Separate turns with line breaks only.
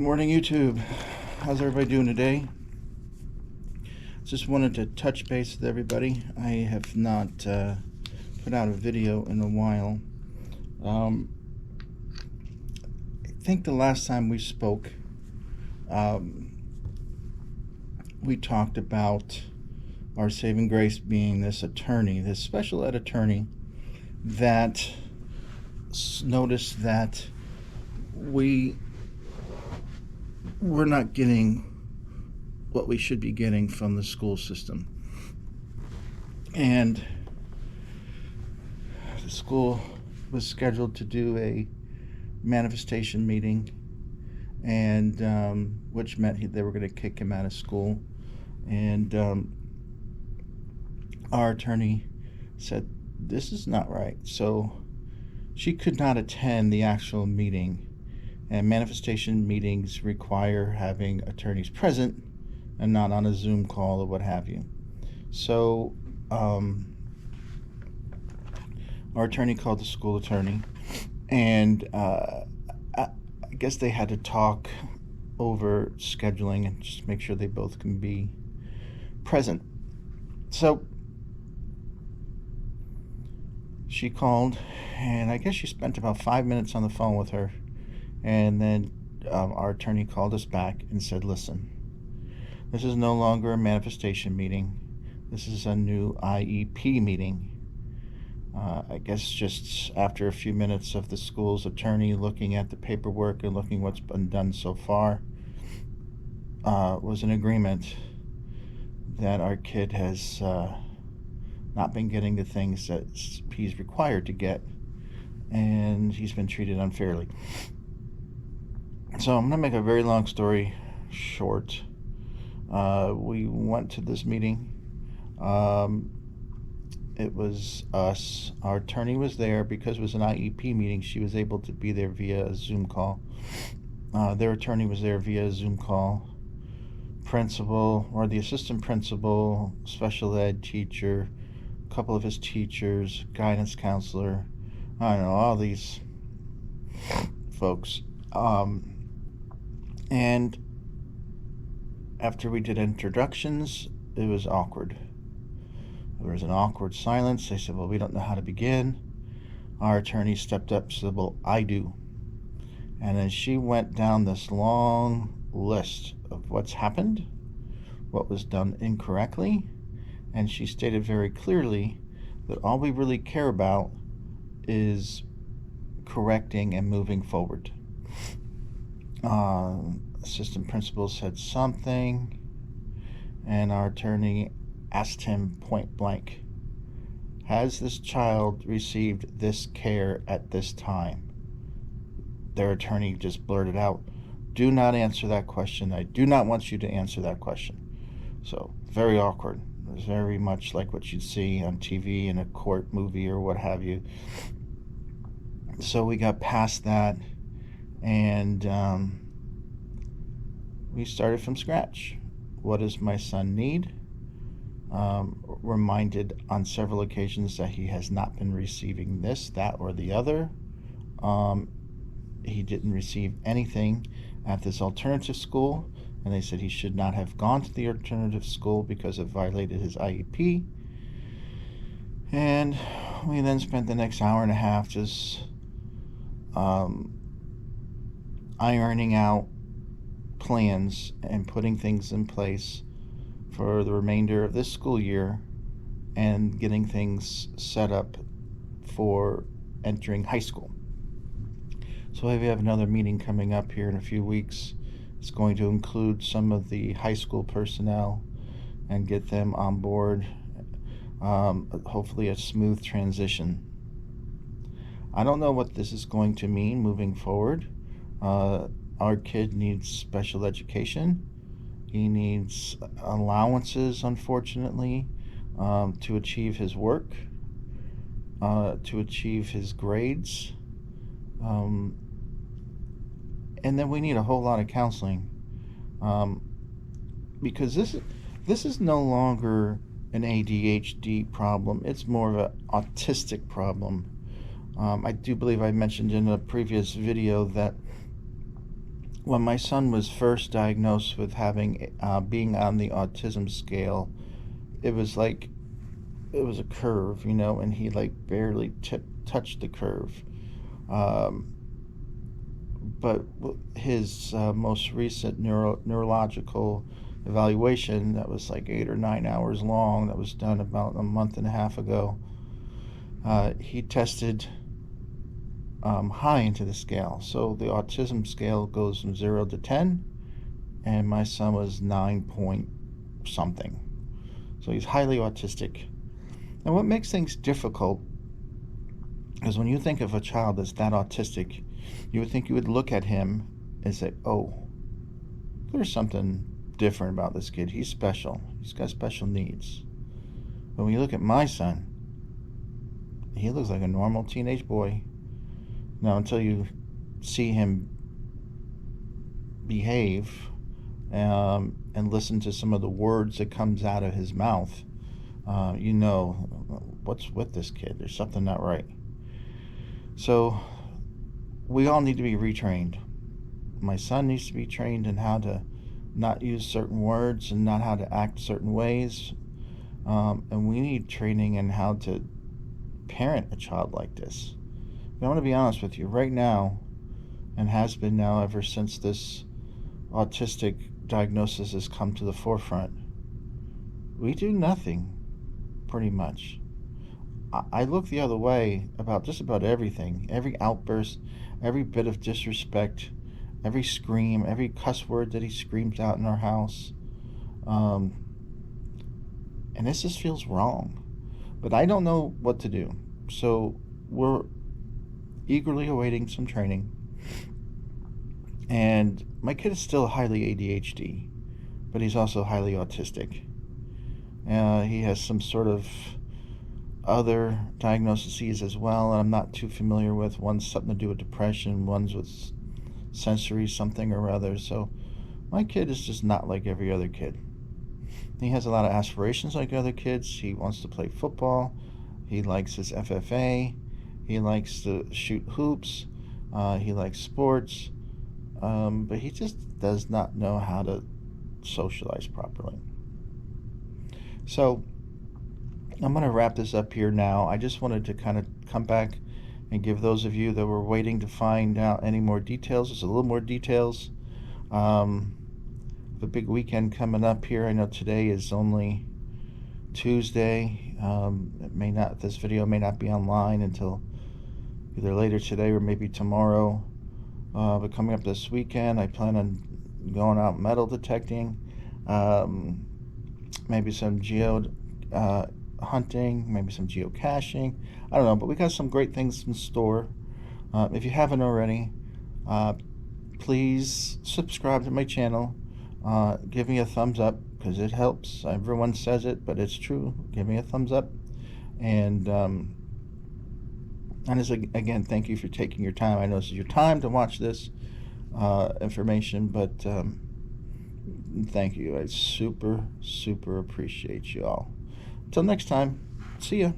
Good morning, YouTube. How's everybody doing today? Just wanted to touch base with everybody. I have not put out a video in a while. I think the last time we spoke, we talked about our saving grace being this attorney, this special ed attorney that noticed that we're not getting what we should be getting from the school system. And the school was scheduled to do a manifestation meeting, and which meant they were going to kick him out of school. And our attorney said, this is not right. So she could not attend the actual meeting. And manifestation meetings require having attorneys present and not on a Zoom call or what have you. So our attorney called the school attorney, and I guess they had to talk over scheduling and just make sure they both can be present. So she called, and I guess she spent about 5 minutes on the phone with her. And then our attorney called us back and said, listen, this is no longer a manifestation meeting. This is a new IEP meeting. I guess just after a few minutes of the school's attorney looking at the paperwork and looking what's been done so far, was an agreement that our kid has not been getting the things that he's required to get, and he's been treated unfairly. So I'm going to make a very long story short. We went to this meeting. It was us. Our attorney was there. Because it was an IEP meeting, she was able to be there via a Zoom call. Their attorney was there via a Zoom call. Principal, or the assistant principal, special ed teacher, a couple of his teachers, guidance counselor, I don't know, all these folks. And after we did introductions, it was awkward. There was an awkward silence. They said, well, we don't know how to begin. Our attorney stepped up and said, well, I do. And then she went down this long list of what's happened, what was done incorrectly, and she stated very clearly that all we really care about is correcting and moving forward. Assistant principal said something, and our attorney asked him point blank, has this child received this care at this time? Their attorney just blurted out, do not answer that question. I do not want you to answer that question. So very awkward. It was very much like what you'd see on TV in a court movie or what have you. So we got past that, and we started from scratch. What does my son need? Reminded on several occasions that he has not been receiving this, that, or the other. He didn't receive anything at this alternative school, and they said he should not have gone to the alternative school because it violated his IEP. And we then spent the next hour and a half just ironing out plans and putting things in place for the remainder of this school year and getting things set up for entering high school. So we have another meeting coming up here in a few weeks. It's going to include some of the high school personnel and get them on board. Hopefully a smooth transition. I don't know what this is going to mean moving forward. Our kid needs special education. He needs allowances, unfortunately, to achieve his work, to achieve his grades. And then we need a whole lot of counseling, because this is no longer an ADHD problem. It's more of an autistic problem. I do believe I mentioned in a previous video that when my son was first diagnosed with having being on the autism scale, it was like it was a curve, and he like barely touched the curve. Um, but his most recent neurological evaluation, that was like 8 or 9 hours long, that was done about a month and a half ago, he tested high into the scale. So the autism scale goes from 0 to 10, and my son was 9 point something. So he's highly autistic. And what makes things difficult is when you think of a child that's that autistic, you would think you would look at him and say, oh, there's something different about this kid. He's special. He's got special needs. But when you look at my son, he looks like a normal teenage boy. Now, until you see him behave and listen to some of the words that comes out of his mouth, you know what's with this kid. There's something not right. So we all need to be retrained. My son needs to be trained in how to not use certain words and not how to act certain ways. And we need training in how to parent a child like this. I want to be honest with you. Right now, and has been now ever since this autistic diagnosis has come to the forefront, we do nothing, pretty much. I look the other way about just about everything. Every outburst, every bit of disrespect, every scream, every cuss word that he screams out in our house. And this just feels wrong. But I don't know what to do. So we're eagerly awaiting some training. And my kid is still highly ADHD, but he's also highly autistic. He has some sort of other diagnoses as well, and I'm not too familiar with. One's something to do with depression, one's with sensory something or other. So my kid is just not like every other kid. He has a lot of aspirations like other kids. He wants to play football. He likes his FFA. He likes to shoot hoops. He likes sports. But he just does not know how to socialize properly. So I'm going to wrap this up here now. I just wanted to kind of come back and give those of you that were waiting to find out any more details, just a little more details. The big weekend coming up here. I know today is only Tuesday. This video may not be online until either later today or maybe tomorrow. But coming up this weekend, I plan on going out metal detecting, maybe some geo hunting, maybe some geocaching. I don't know, but we got some great things in store. If you haven't already, please subscribe to my channel. Give me a thumbs up because it helps. Everyone says it, but it's true. Give me a thumbs up. And again, thank you for taking your time. I know this is your time to watch this information, but thank you. I super, super appreciate you all. Until next time, see ya.